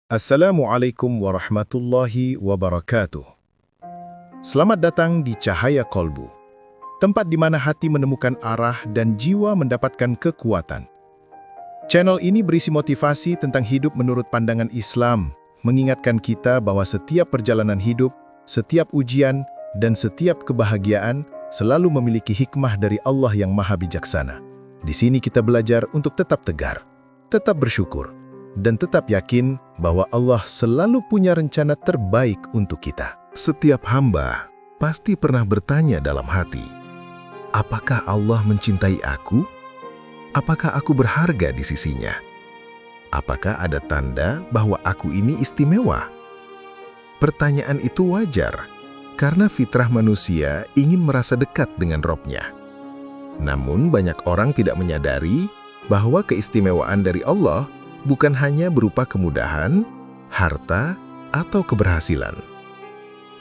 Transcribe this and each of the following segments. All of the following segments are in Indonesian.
Assalamualaikum warahmatullahi wabarakatuh. Selamat datang di Cahaya Kolbu, tempat di mana hati menemukan arah dan jiwa mendapatkan kekuatan. Channel ini berisi motivasi tentang hidup menurut pandangan Islam, mengingatkan kita bahwa setiap perjalanan hidup, setiap ujian, dan setiap kebahagiaan selalu memiliki hikmah dari Allah yang Maha Bijaksana. Di sini kita belajar untuk tetap tegar, tetap bersyukur, dan tetap yakin bahwa Allah selalu punya rencana terbaik untuk kita. Setiap hamba pasti pernah bertanya dalam hati, apakah Allah mencintai aku? Apakah aku berharga di sisinya? Apakah ada tanda bahwa aku ini istimewa? Pertanyaan itu wajar, karena fitrah manusia ingin merasa dekat dengan Robnya. Namun banyak orang tidak menyadari bahwa keistimewaan dari Allah bukan hanya berupa kemudahan, harta, atau keberhasilan.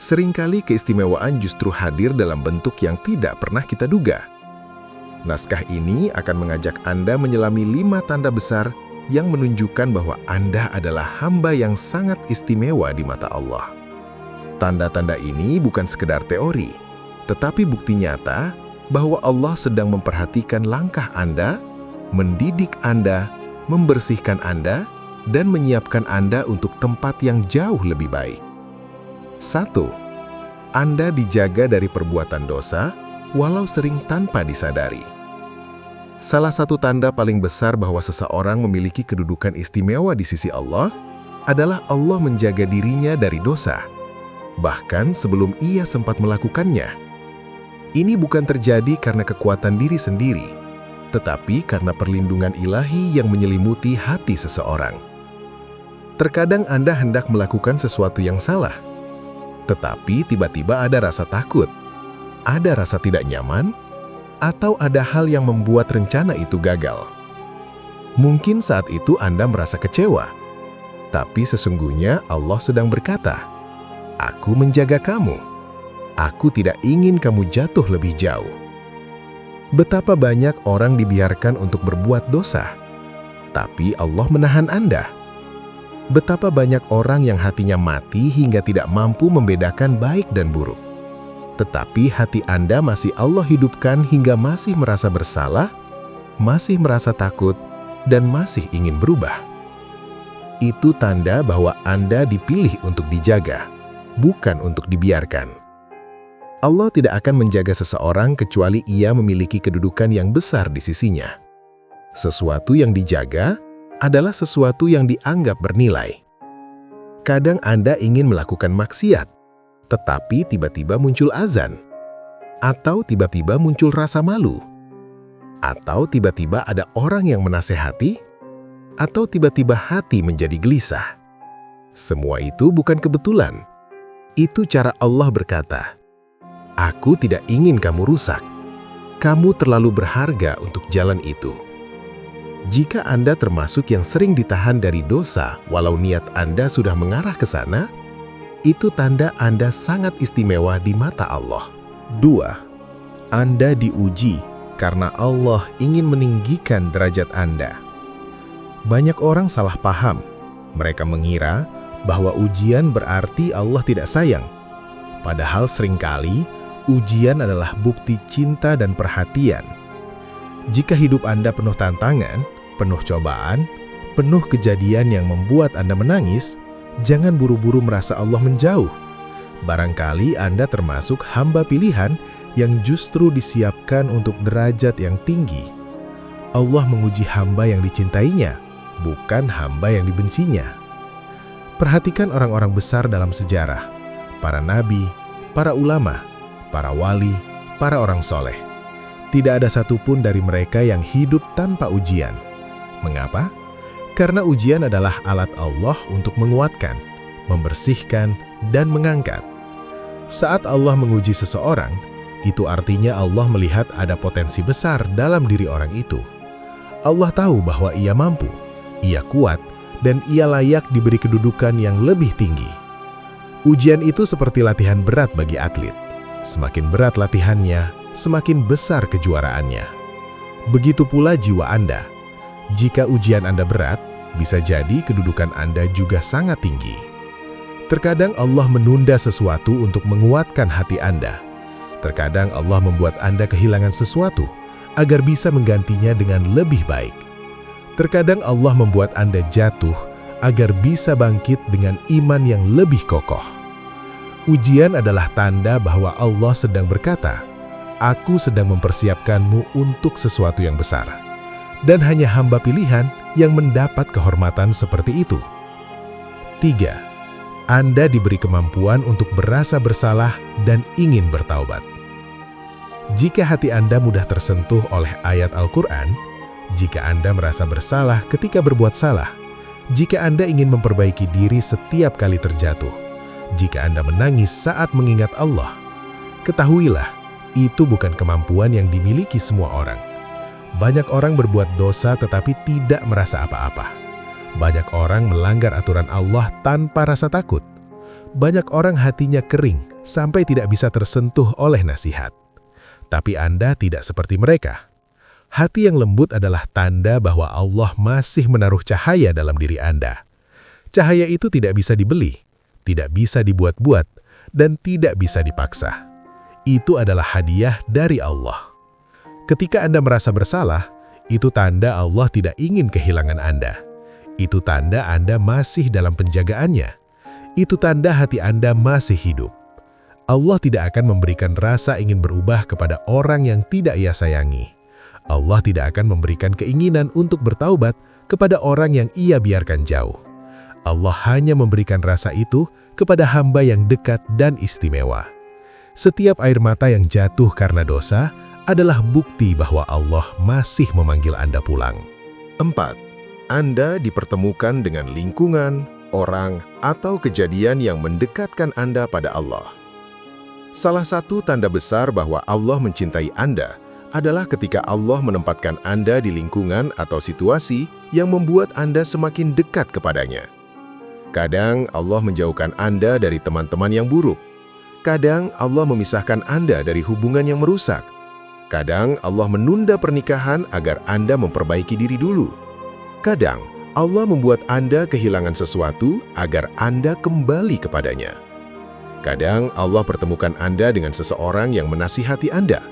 Seringkali keistimewaan justru hadir dalam bentuk yang tidak pernah kita duga. Naskah ini akan mengajak Anda menyelami 5 tanda besar yang menunjukkan bahwa Anda adalah hamba yang sangat istimewa di mata Allah. Tanda-tanda ini bukan sekedar teori, tetapi bukti nyata bahwa Allah sedang memperhatikan langkah Anda, mendidik Anda, membersihkan Anda, dan menyiapkan Anda untuk tempat yang jauh lebih baik. 1. Anda dijaga dari perbuatan dosa, walau sering tanpa disadari. Salah satu tanda paling besar bahwa seseorang memiliki kedudukan istimewa di sisi Allah adalah Allah menjaga dirinya dari dosa, bahkan sebelum ia sempat melakukannya. Ini bukan terjadi karena kekuatan diri sendiri, tetapi karena perlindungan ilahi yang menyelimuti hati seseorang. Terkadang Anda hendak melakukan sesuatu yang salah, tetapi tiba-tiba ada rasa takut, ada rasa tidak nyaman, atau ada hal yang membuat rencana itu gagal. Mungkin saat itu Anda merasa kecewa, tapi sesungguhnya Allah sedang berkata, "Aku menjaga kamu. Aku tidak ingin kamu jatuh lebih jauh." Betapa banyak orang dibiarkan untuk berbuat dosa, tapi Allah menahan Anda. Betapa banyak orang yang hatinya mati hingga tidak mampu membedakan baik dan buruk. Tetapi hati Anda masih Allah hidupkan hingga masih merasa bersalah, masih merasa takut, dan masih ingin berubah. Itu tanda bahwa Anda dipilih untuk dijaga, bukan untuk dibiarkan. Allah tidak akan menjaga seseorang kecuali ia memiliki kedudukan yang besar di sisinya. Sesuatu yang dijaga adalah sesuatu yang dianggap bernilai. Kadang Anda ingin melakukan maksiat, tetapi tiba-tiba muncul azan, atau tiba-tiba muncul rasa malu, atau tiba-tiba ada orang yang menasehati, atau tiba-tiba hati menjadi gelisah. Semua itu bukan kebetulan. Itu cara Allah berkata, "Aku tidak ingin kamu rusak. Kamu terlalu berharga untuk jalan itu." Jika Anda termasuk yang sering ditahan dari dosa walau niat Anda sudah mengarah ke sana, itu tanda Anda sangat istimewa di mata Allah. 2. Anda diuji karena Allah ingin meninggikan derajat Anda. Banyak orang salah paham. Mereka mengira bahwa ujian berarti Allah tidak sayang. Padahal seringkali ujian adalah bukti cinta dan perhatian. Jika hidup Anda penuh tantangan, penuh cobaan, penuh kejadian yang membuat Anda menangis, jangan buru-buru merasa Allah menjauh. Barangkali Anda termasuk hamba pilihan yang justru disiapkan untuk derajat yang tinggi. Allah menguji hamba yang dicintainya, bukan hamba yang dibencinya. Perhatikan orang-orang besar dalam sejarah, para nabi, para ulama, para wali, para orang soleh. Tidak ada satupun dari mereka yang hidup tanpa ujian. Mengapa? Karena ujian adalah alat Allah untuk menguatkan, membersihkan, dan mengangkat. Saat Allah menguji seseorang, itu artinya Allah melihat ada potensi besar dalam diri orang itu. Allah tahu bahwa ia mampu, ia kuat, dan ia layak diberi kedudukan yang lebih tinggi. Ujian itu seperti latihan berat bagi atlet. Semakin berat latihannya, semakin besar kejuaraannya. Begitu pula jiwa Anda. Jika ujian Anda berat, bisa jadi kedudukan Anda juga sangat tinggi. Terkadang Allah menunda sesuatu untuk menguatkan hati Anda. Terkadang Allah membuat Anda kehilangan sesuatu agar bisa menggantinya dengan lebih baik. Terkadang Allah membuat Anda jatuh agar bisa bangkit dengan iman yang lebih kokoh. Ujian adalah tanda bahwa Allah sedang berkata, "Aku sedang mempersiapkanmu untuk sesuatu yang besar." Dan hanya hamba pilihan yang mendapat kehormatan seperti itu. 3. Anda diberi kemampuan untuk berasa bersalah dan ingin bertaubat. Jika hati Anda mudah tersentuh oleh ayat Al-Quran, jika Anda merasa bersalah ketika berbuat salah, jika Anda ingin memperbaiki diri setiap kali terjatuh, jika Anda menangis saat mengingat Allah, ketahuilah, itu bukan kemampuan yang dimiliki semua orang. Banyak orang berbuat dosa tetapi tidak merasa apa-apa. Banyak orang melanggar aturan Allah tanpa rasa takut. Banyak orang hatinya kering sampai tidak bisa tersentuh oleh nasihat. Tapi Anda tidak seperti mereka. Hati yang lembut adalah tanda bahwa Allah masih menaruh cahaya dalam diri Anda. Cahaya itu tidak bisa dibeli, tidak bisa dibuat-buat, dan tidak bisa dipaksa. Itu adalah hadiah dari Allah. Ketika Anda merasa bersalah, itu tanda Allah tidak ingin kehilangan Anda. Itu tanda Anda masih dalam penjagaannya. Itu tanda hati Anda masih hidup. Allah tidak akan memberikan rasa ingin berubah kepada orang yang tidak Ia sayangi. Allah tidak akan memberikan keinginan untuk bertaubat kepada orang yang Ia biarkan jauh. Allah hanya memberikan rasa itu kepada hamba yang dekat dan istimewa. Setiap air mata yang jatuh karena dosa adalah bukti bahwa Allah masih memanggil Anda pulang. 4. Anda dipertemukan dengan lingkungan, orang, atau kejadian yang mendekatkan Anda pada Allah. Salah satu tanda besar bahwa Allah mencintai Anda adalah ketika Allah menempatkan Anda di lingkungan atau situasi yang membuat Anda semakin dekat kepadanya. Kadang Allah menjauhkan Anda dari teman-teman yang buruk. Kadang Allah memisahkan Anda dari hubungan yang merusak. Kadang Allah menunda pernikahan agar Anda memperbaiki diri dulu. Kadang, Allah membuat Anda kehilangan sesuatu agar Anda kembali kepadanya. Kadang, Allah pertemukan Anda dengan seseorang yang menasihati Anda.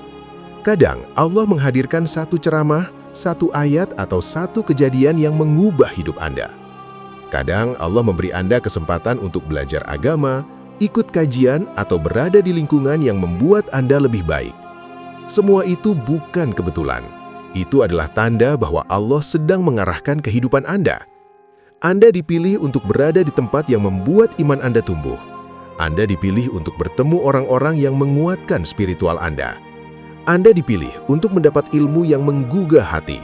Kadang, Allah menghadirkan satu ceramah, satu ayat, atau satu kejadian yang mengubah hidup Anda. Kadang, Allah memberi Anda kesempatan untuk belajar agama, ikut kajian, atau berada di lingkungan yang membuat Anda lebih baik. Semua itu bukan kebetulan. Itu adalah tanda bahwa Allah sedang mengarahkan kehidupan Anda. Anda dipilih untuk berada di tempat yang membuat iman Anda tumbuh. Anda dipilih untuk bertemu orang-orang yang menguatkan spiritual Anda. Anda dipilih untuk mendapat ilmu yang menggugah hati.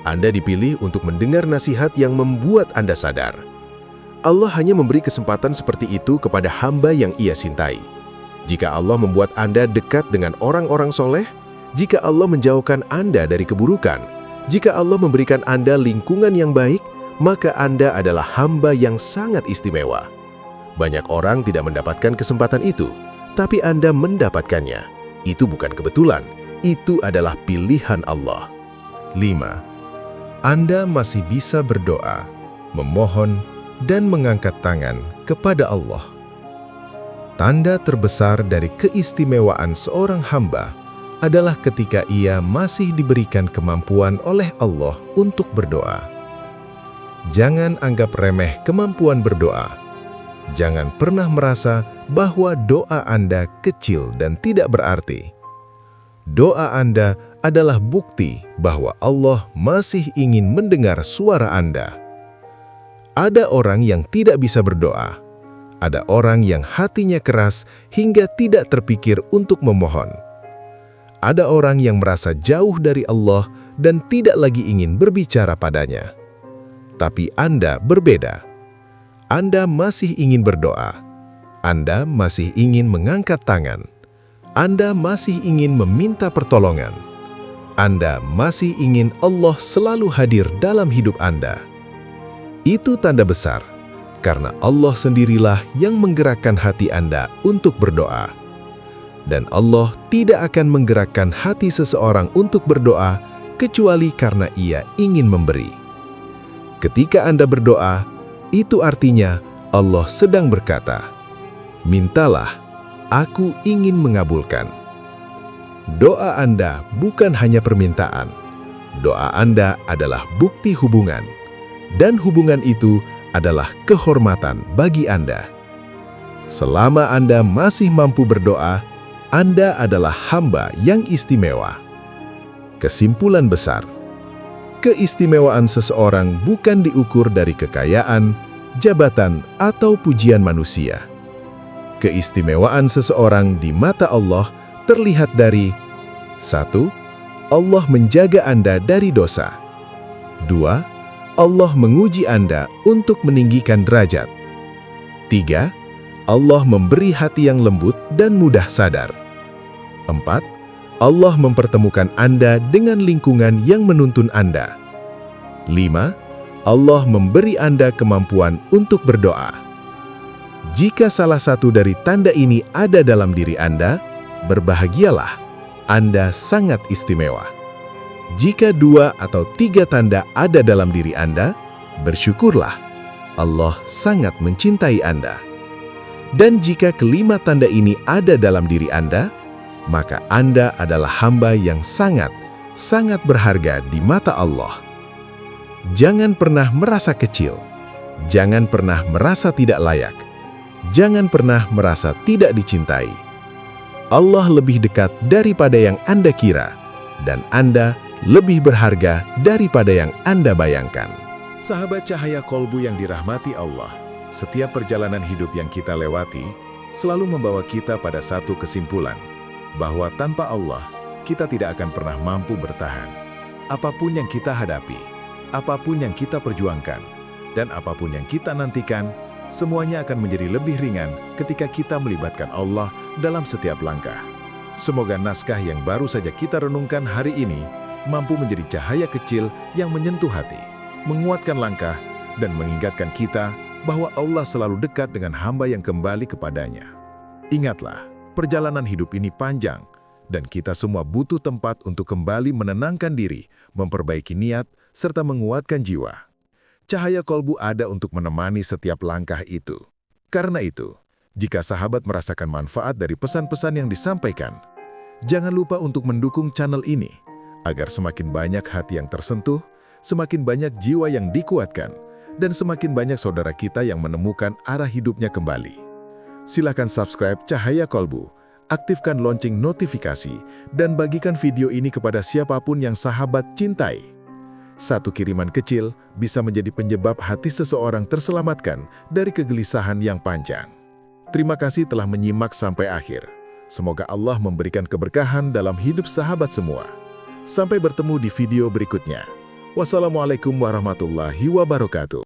Anda dipilih untuk mendengar nasihat yang membuat Anda sadar. Allah hanya memberi kesempatan seperti itu kepada hamba yang Ia cintai. Jika Allah membuat Anda dekat dengan orang-orang soleh, jika Allah menjauhkan Anda dari keburukan, jika Allah memberikan Anda lingkungan yang baik, maka Anda adalah hamba yang sangat istimewa. Banyak orang tidak mendapatkan kesempatan itu, tapi Anda mendapatkannya. Itu bukan kebetulan, itu adalah pilihan Allah. 5. Anda masih bisa berdoa, memohon, dan mengangkat tangan kepada Allah. Tanda terbesar dari keistimewaan seorang hamba adalah ketika ia masih diberikan kemampuan oleh Allah untuk berdoa. Jangan anggap remeh kemampuan berdoa. Jangan pernah merasa bahwa doa Anda kecil dan tidak berarti. Doa Anda adalah bukti bahwa Allah masih ingin mendengar suara Anda. Ada orang yang tidak bisa berdoa. Ada orang yang hatinya keras hingga tidak terpikir untuk memohon. Ada orang yang merasa jauh dari Allah dan tidak lagi ingin berbicara padanya. Tapi Anda berbeda. Anda masih ingin berdoa. Anda masih ingin mengangkat tangan. Anda masih ingin meminta pertolongan. Anda masih ingin Allah selalu hadir dalam hidup Anda. Itu tanda besar, karena Allah sendirilah yang menggerakkan hati Anda untuk berdoa. Dan Allah tidak akan menggerakkan hati seseorang untuk berdoa kecuali karena ia ingin memberi. Ketika Anda berdoa, itu artinya Allah sedang berkata, "Mintalah, aku ingin mengabulkan." Doa Anda bukan hanya permintaan. Doa Anda adalah bukti hubungan, dan hubungan itu adalah kehormatan bagi Anda. Selama Anda masih mampu berdoa, Anda adalah hamba yang istimewa. Kesimpulan besar, keistimewaan seseorang bukan diukur dari kekayaan, jabatan, atau pujian manusia. Keistimewaan seseorang di mata Allah terlihat dari 1. Allah menjaga Anda dari dosa. 2. Allah menguji Anda untuk meninggikan derajat. 3. Allah memberi hati yang lembut dan mudah sadar. 4. Allah mempertemukan Anda dengan lingkungan yang menuntun Anda. 5. Allah memberi Anda kemampuan untuk berdoa. Jika salah satu dari tanda ini ada dalam diri Anda, berbahagialah, Anda sangat istimewa. Jika 2 atau 3 tanda ada dalam diri Anda, bersyukurlah, Allah sangat mencintai Anda. Dan jika kelima tanda ini ada dalam diri Anda, maka Anda adalah hamba yang sangat berharga di mata Allah. Jangan pernah merasa kecil, jangan pernah merasa tidak layak, jangan pernah merasa tidak dicintai. Allah lebih dekat daripada yang Anda kira, dan Anda lebih berharga daripada yang Anda bayangkan. Sahabat Cahaya Kolbu yang dirahmati Allah, setiap perjalanan hidup yang kita lewati selalu membawa kita pada satu kesimpulan, bahwa tanpa Allah, kita tidak akan pernah mampu bertahan. Apapun yang kita hadapi, apapun yang kita perjuangkan, dan apapun yang kita nantikan, semuanya akan menjadi lebih ringan ketika kita melibatkan Allah dalam setiap langkah. Semoga naskah yang baru saja kita renungkan hari ini mampu menjadi cahaya kecil yang menyentuh hati, menguatkan langkah, dan mengingatkan kita bahwa Allah selalu dekat dengan hamba yang kembali kepadanya. Ingatlah, perjalanan hidup ini panjang, dan kita semua butuh tempat untuk kembali menenangkan diri, memperbaiki niat, serta menguatkan jiwa. Cahaya Kolbu ada untuk menemani setiap langkah itu. Karena itu, jika sahabat merasakan manfaat dari pesan-pesan yang disampaikan, jangan lupa untuk mendukung channel ini, agar semakin banyak hati yang tersentuh, semakin banyak jiwa yang dikuatkan, dan semakin banyak saudara kita yang menemukan arah hidupnya kembali. Silakan subscribe Cahaya Kolbu, aktifkan lonceng notifikasi, dan bagikan video ini kepada siapapun yang sahabat cintai. Satu kiriman kecil bisa menjadi penyebab hati seseorang terselamatkan dari kegelisahan yang panjang. Terima kasih telah menyimak sampai akhir. Semoga Allah memberikan keberkahan dalam hidup sahabat semua. Sampai bertemu di video berikutnya. Wassalamualaikum warahmatullahi wabarakatuh.